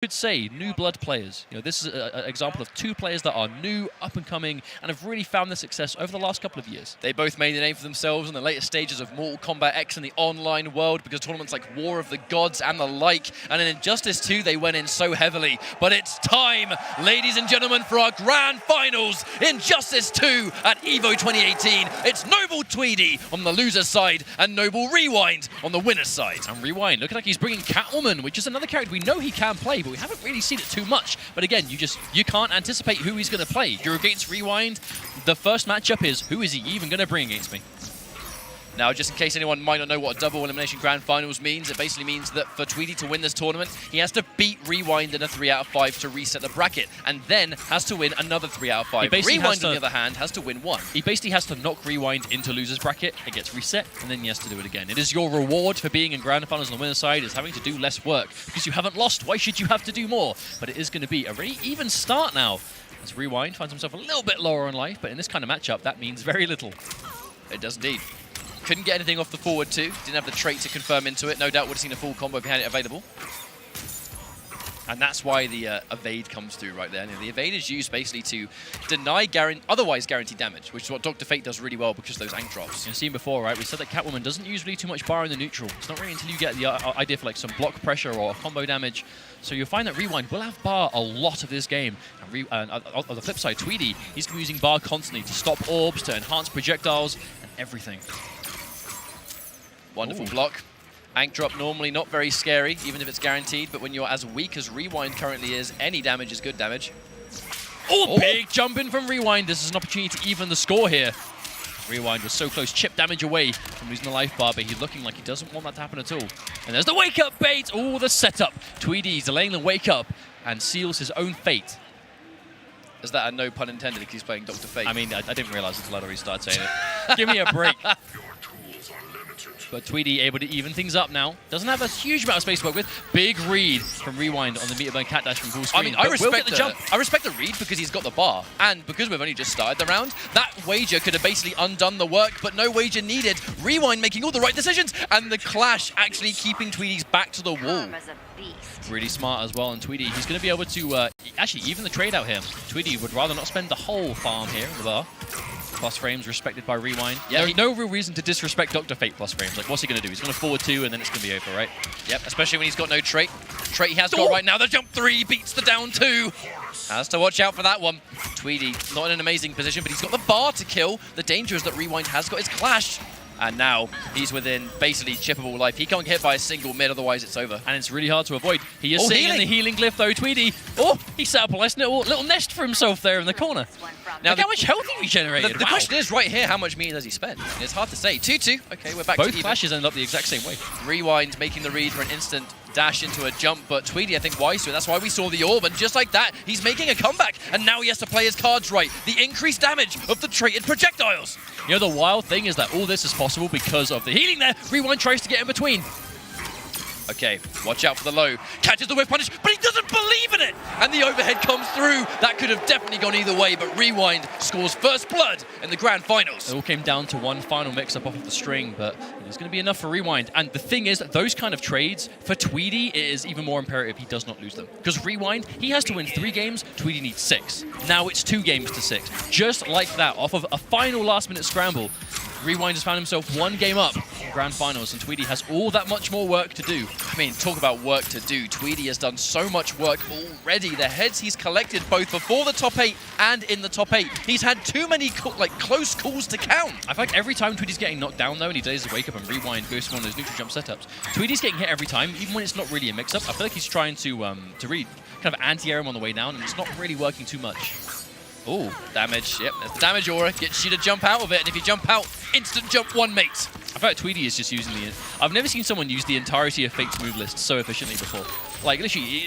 Could say new blood players. You know, this is an example of two players that are new, up and coming, and have really found their success over the last couple of years. They both made a name for themselves in the later stages of Mortal Kombat X in the online world because tournaments like War of the Gods and the like. And in INJ2, they went in so heavily. But it's time, ladies and gentlemen, for our grand finals. INJ2 at EVO 2018. It's Noble Tweedy on the loser's side and Noble Rewind on the winner's side. And Rewind, looking like he's bringing Catwoman, which is another character we know he can play, but we haven't really seen it too much. But again, you can't anticipate who he's going to play. You're against Rewind. The first matchup is, who is he even going to bring against me? Now, just in case anyone might not know what double elimination grand finals means, it basically means that for Tweedy to win this tournament, he has to beat Rewind in a 3 out of 5 to reset the bracket, and then has to win another 3 out of 5. Rewind, on the other hand, has to win 1. He basically has to knock Rewind into loser's bracket, it gets reset, and then he has to do it again. It is your reward for being in grand finals on the winner's side, is having to do less work, because you haven't lost. Why should you have to do more? But it is going to be a really even start now, as Rewind finds himself a little bit lower on life, but in this kind of matchup, that means very little. It does indeed. Couldn't get anything off the forward two. Didn't have the trait to confirm into it. No doubt would have seen a full combo if he had it available. And that's why the evade comes through right there. And the evade is used basically to deny otherwise guaranteed damage, which is what Dr. Fate does really well because of those ank drops. You've seen before, right? We said that Catwoman doesn't use really too much bar in the neutral. It's not really until you get the idea for like some block pressure or combo damage. So you'll find that Rewind will have bar a lot of this game. And on the flip side, Tweedy, he's going to be using bar constantly to stop orbs, to enhance projectiles, and everything. Wonderful block. Ank drop normally not very scary, even if it's guaranteed, but when you're as weak as Rewind currently is, any damage is good damage. Oh, big jump in from Rewind. This is an opportunity to even the score here. Rewind was so close, chip damage away from losing the life bar, but he's looking like he doesn't want that to happen at all. And there's the wake-up bait. Oh, the setup. Tweedy's delaying the wake-up and seals his own fate. Is that a no pun intended because he's playing Dr. Fate? I mean, I didn't realize until I started saying it. Give me a break. But Tweedy able to even things up now. Doesn't have a huge amount of space to work with. Big read from Rewind on the meter burn cat dash from full screen. I mean, I respect the read because he's got the bar. And because we've only just started the round, that wager could have basically undone the work, but no wager needed. Rewind making all the right decisions, and the clash actually keeping Tweedy's back to the wall. Really smart as well, and Tweedy, he's going to be able to actually even the trade out here. Tweedy would rather not spend the whole farm here in the bar. Plus frames respected by Rewind. Yeah, no real reason to disrespect Dr. Fate plus frames. Like, what's he going to do? He's going to forward 2 and then it's going to be over, right? Yep, especially when he's got no trait. Trait he has got right now, the jump 3 beats the down 2. Has to watch out for that one. Tweedy, not in an amazing position, but he's got the bar to kill. The danger is that Rewind has got his clash. And now he's within basically chippable life. He can't get hit by a single mid, otherwise it's over. And it's really hard to avoid. He is sitting in the healing glyph though, Tweedy. Oh, he set up a nice little nest for himself there in the corner. Now, look how much health he regenerated. The question is right here, how much meter does he spend? And it's hard to say. 2-2. Okay, we're back to even. Both flashes end up the exact same way. Rewind making the read for an instant dash into a jump, but Tweedy, I think, wise to it. That's why we saw the orb, and just like that, he's making a comeback, and now he has to play his cards right. The increased damage of the traded projectiles. You know, the wild thing is that all this is possible because of the healing there. Rewind tries to get in between. Okay, watch out for the low. Catches the whiff punish, but he doesn't believe in it! And the overhead comes through. That could have definitely gone either way, but Rewind scores first blood in the grand finals. It all came down to one final mix-up off of the string, but it's going to be enough for Rewind. And the thing is that those kind of trades, for Tweedy, it is even more imperative he does not lose them. Because Rewind, he has to win 3 games, Tweedy needs 6. Now it's 2 games to 6. Just like that, off of a final last-minute scramble, Rewind has found himself 1 game up in grand finals, and Tweedy has all that much more work to do. I mean, talk about work to do. Tweedy has done so much work already. The heads he's collected both before the top 8 and in the top 8. He's had too many close calls to count. I feel like every time Tweedy's getting knocked down though, and he does his wake up and Rewind goes for one of those neutral jump setups, Tweedy's getting hit every time, even when it's not really a mix-up. I feel like he's trying to read, kind of anti-air him on the way down, and it's not really working too much. Oh, damage. Yep, there's the damage aura. Gets you to jump out of it, and if you jump out, instant jump 1, mate. I feel like Tweedy is just using the... I've never seen someone use the entirety of Fate's move list so efficiently before. Like, literally,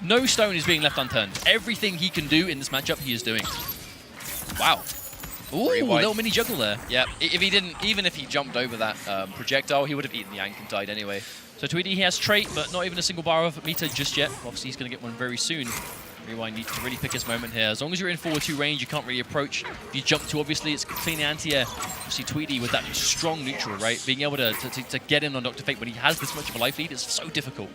no stone is being left unturned. Everything he can do in this matchup, he is doing. Wow. Ooh, little mini juggle there. Yeah, if he didn't, even if he jumped over that projectile, he would have eaten the ank and died anyway. So Tweedy, he has trait, but not even a single bar of meter just yet. Obviously, he's going to get one very soon. Rewind needs to really pick his moment here. As long as you're in forward 2 range, you can't really approach. If you jump 2, obviously, it's clean anti-air. You see Tweedy with that strong neutral, right? Being able to get in on Dr. Fate when he has this much of a life lead is so difficult.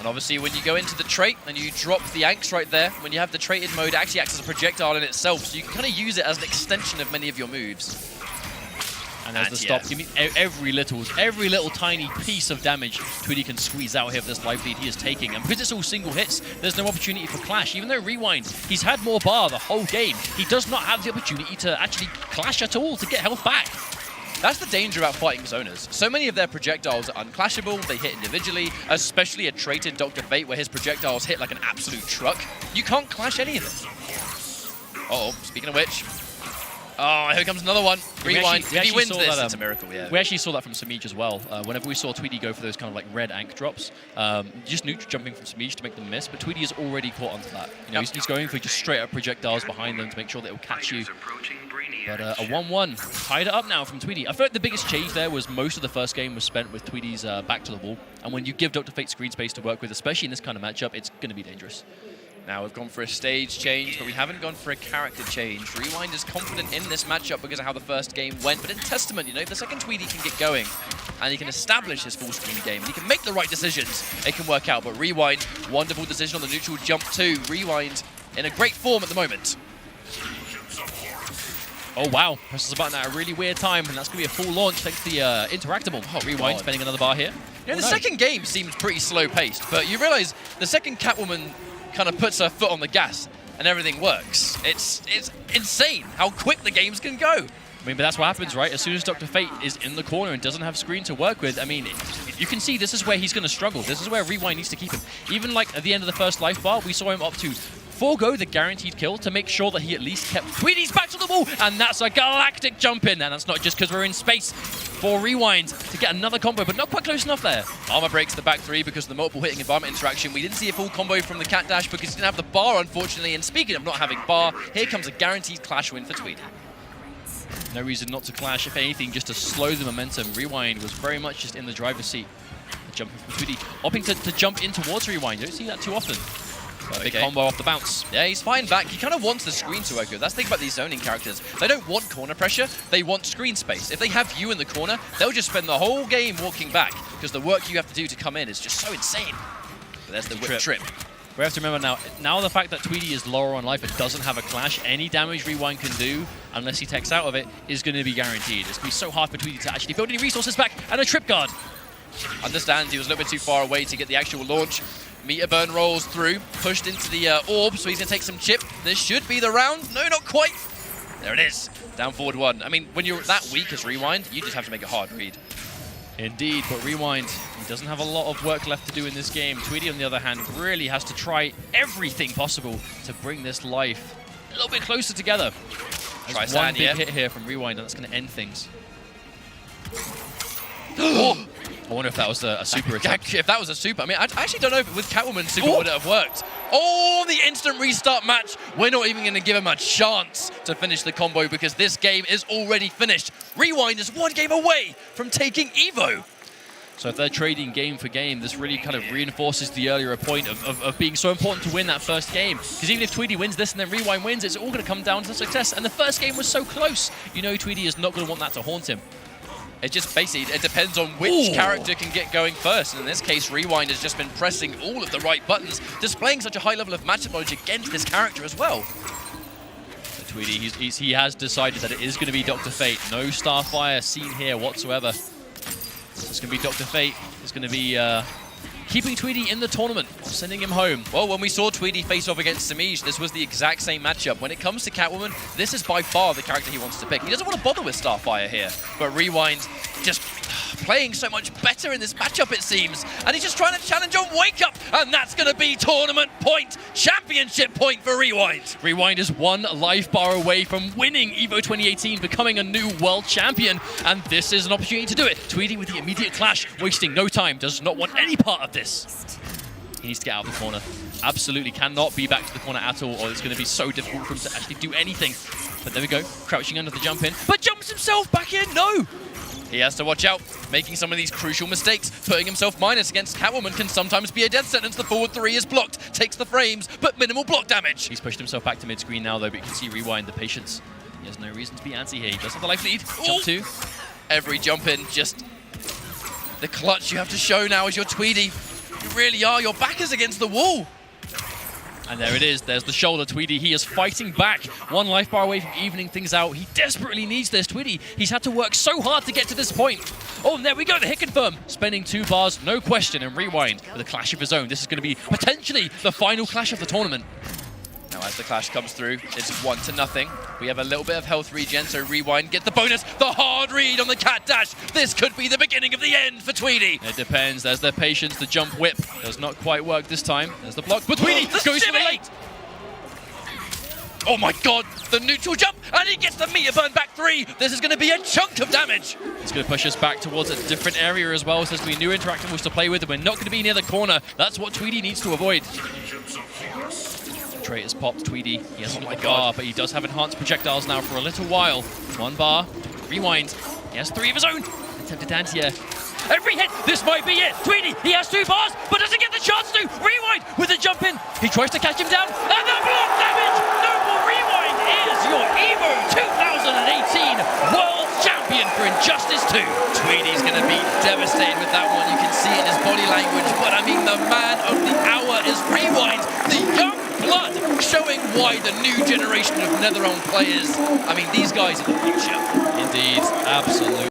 And obviously when you go into the trait and you drop the Anks right there, when you have the traded mode, it actually acts as a projectile in itself, so you can kind of use it as an extension of many of your moves. And there's the stop. Give me every little tiny piece of damage Tweedy can squeeze out here for this life lead he is taking. And because it's all single hits, there's no opportunity for clash. Even though Rewind, he's had more bar the whole game, he does not have the opportunity to actually clash at all to get health back. That's the danger about fighting zoners. So many of their projectiles are unclashable, they hit individually, especially a traded Dr. Fate where his projectiles hit like an absolute truck. You can't clash any of them. Uh-oh, speaking of which. Oh, here comes another one. Rewind. If he wins this, it's a miracle, yeah. We actually saw that from Samij as well. Whenever we saw Tweedy go for those kind of like red Ank drops, just neutral jumping from Samij to make them miss, but Tweedy is already caught onto that. You know, he's going for just straight up projectiles behind them to make sure that it will catch you. But a 1-1, tied it up now from Tweedy. I feel like the biggest change there was most of the first game was spent with Tweedy's back to the wall. And when you give Dr. Fate screen space to work with, especially in this kind of matchup, it's going to be dangerous. Now we've gone for a stage change, but we haven't gone for a character change. Rewind is confident in this matchup because of how the first game went, but in Testament, you know, if the second Tweedy can get going and he can establish his full screen game and he can make the right decisions, it can work out. But Rewind, wonderful decision on the neutral jump too. Rewind in a great form at the moment. Oh wow, presses the button at a really weird time, and that's going to be a full launch thanks to the interactable. Oh, Rewind spending another bar here. You know, the second game seems pretty slow-paced, but you realize the second Catwoman kind of puts her foot on the gas and everything works. It's insane how quick the games can go. I mean, but that's what happens, right? As soon as Dr. Fate is in the corner and doesn't have screen to work with, I mean, you can see this is where he's going to struggle. This is where Rewind needs to keep him. Even like at the end of the first life bar, we saw him up to forego the guaranteed kill to make sure that he at least kept Tweedy's back to the wall, and that's a galactic jump in, and that's not just because we're in space for Rewind to get another combo, but not quite close enough there. Armor breaks the back three because of the multiple hitting environment interaction. We didn't see a full combo from the cat dash because he didn't have the bar, unfortunately, and speaking of not having bar, here comes a guaranteed clash win for Tweedy. No reason not to clash, if anything, just to slow the momentum. Rewind was very much just in the driver's seat. The jump from Tweedy, opting to jump in towards Rewind. You don't see that too often. Big combo off the bounce. Yeah, he's fine back. He kind of wants the screen to work good. That's the thing about these zoning characters. They don't want corner pressure. They want screen space. If they have you in the corner, they'll just spend the whole game walking back because the work you have to do to come in is just so insane. But there's the whip trip. We have to remember now the fact that Tweedy is lower on life and doesn't have a clash, any damage Rewind can do, unless he techs out of it, is going to be guaranteed. It's going to be so hard for Tweedy to actually build any resources back, and a trip guard. Understands he was a little bit too far away to get the actual launch. Meter burn rolls through, pushed into the orb, so he's going to take some chip. This should be the round. No, not quite. There it is. Down forward one. I mean, when you're that weak as Rewind, you just have to make a hard read. Indeed, but Rewind, he doesn't have a lot of work left to do in this game. Tweedy, on the other hand, really has to try everything possible to bring this life a little bit closer together. There's one big hit here from Rewind, and that's going to end things. Oh. I wonder if that was a super attack. If that was a super, I mean, I actually don't know if with Catwoman super would it have worked. Oh, the instant restart match. We're not even going to give him a chance to finish the combo because this game is already finished. Rewind is one game away from taking EVO. So if they're trading game for game, this really kind of reinforces the earlier point of being so important to win that first game. Because even if Tweedy wins this and then Rewind wins, it's all going to come down to success. And the first game was so close. You know Tweedy is not going to want that to haunt him. It just basically, it depends on which character can get going first. And in this case, Rewind has just been pressing all of the right buttons, displaying such a high level of matchup knowledge against this character as well. But Tweedy, he has decided that it is going to be Dr. Fate. No Starfire seen here whatsoever. It's going to be Dr. Fate. It's going to be keeping Tweedy in the tournament, sending him home. Well, when we saw Tweedy face off against Samij, this was the exact same matchup. When it comes to Catwoman, this is by far the character he wants to pick. He doesn't want to bother with Starfire here, but Rewind just playing so much better in this matchup, it seems. And he's just trying to challenge on Wake Up, and that's going to be tournament point, championship point for Rewind. Rewind is one life bar away from winning EVO 2018, becoming a new world champion, and this is an opportunity to do it. Tweedy with the immediate clash, wasting no time, does not want any part of this. He needs to get out of the corner. Absolutely cannot be back to the corner at all, or it's going to be so difficult for him to actually do anything. But there we go, crouching under the jump in, but jumps himself back in, no! He has to watch out, making some of these crucial mistakes. Putting himself minus against Catwoman can sometimes be a death sentence. The forward three is blocked, takes the frames, but minimal block damage. He's pushed himself back to mid-screen now, though, but you can see Rewind, the patience. He has no reason to be anti here. He does have the life lead. Jump two. Every jump in, just the clutch you have to show now as your Tweedy. really are. Your back is against the wall. And there it is. There's the shoulder. Tweedy, he is fighting back. One life bar away from evening things out. He desperately needs this. Tweedy, he's had to work so hard to get to this point. Oh, and there we go. The hit confirm. Spending 2 bars, no question, and Rewind with a clash of his own. This is going to be potentially the final clash of the tournament. Now as the clash comes through, it's 1-0. We have a little bit of health regen, so Rewind get the bonus. The hard read on the cat dash. This could be the beginning of the end for Tweedy. It depends. There's their patience. The jump whip does not quite work this time. There's the block, but Tweedy goes for the late. Oh my god, the neutral jump, and he gets the meter burn back 3. This is going to be a chunk of damage. It's going to push us back towards a different area as well. So there's going to be new interactables to play with, and we're not going to be near the corner. That's what Tweedy needs to avoid. Trait has popped. Tweedy, he hasn't got the bar, but he does have enhanced projectiles now for a little while. 1 bar, Rewind. He has 3 of his own. Attempted anti-air. Every hit, this might be it. Tweedy, he has 2 bars, but doesn't get the chance to. Rewind with the jump in. He tries to catch him down, and the block damage. Noble Rewind is your EVO 2018 World Champion for Injustice 2. Tweedy's going to be devastated with that one. You can see it in his body language, but I mean, the man of the hour is Rewind. The young blood showing why the new generation of NetherRealm players, I mean, these guys are the future. Indeed, absolutely.